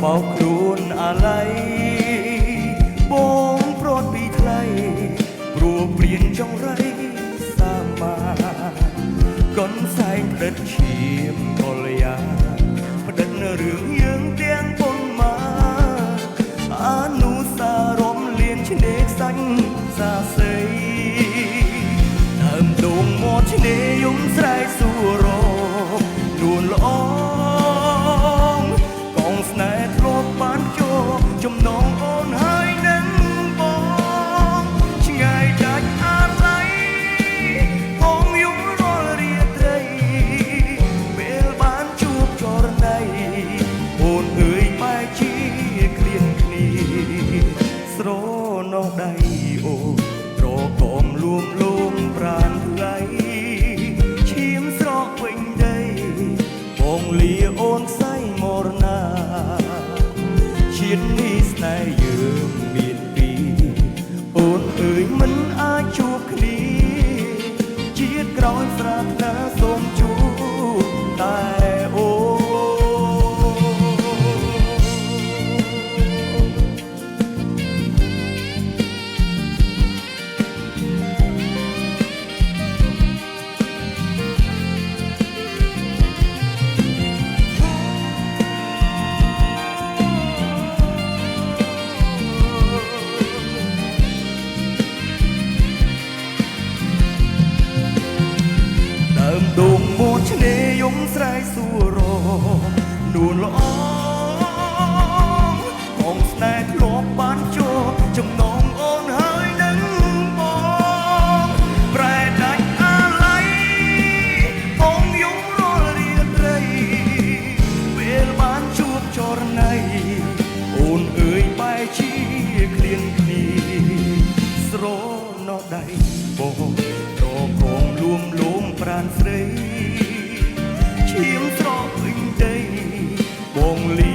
បោកខ្លួនអាឡ័យបងប្រត់ពីថ្លៃព្រោះព្រៀនចង្រៃសាមាកុនសែងផ្ដិតឈាមកលយាផ្ដិតរឿងយើងទាំងប៉ុនមកអនុសារមលៀនឆ្នេរសាច់សាស័យដើមដងមាត់ឆ្នេរយំស្រែកសួររនួនល្អកងស្នេហ៍ធ្លាប់បានចូលចំណងអូនហើយនឹងបងឆ្ងាយដាច់អាឡ័យបងយំរាល់រាត្រីពេលបានជួបចរណៃអូនអើយបែកជាគ្លៀនគ្នាស្រណោដៃអូនត្រកមលួងលោមប្រានថ្លៃឈាមស្រកវិញដីបងលាអូនខ្សែមរណាជាតិនេះស្នេហ៍យើងមានពីរអូនអើយមិនអាចជួបគ្នាជាតិក្រោយស្រាប់ណាសូមជួបតែអូដងមាត់ឆ្នេរយំស្រែកសួររនួនល្អបងស្នេហ៍ធ្លាប់បានចូលចំណងអូនហើយនឹងបងប្រែដាច់អាឡ័យបងយំរាល់រាត្រីពេលបានជួបចរណៃអូនអើយបែកជាគ្លៀនគ្នាស្រណោដៃបងត្រកងលួមលោមប្រានស្រីឈាមស្រកវិញដីបងលី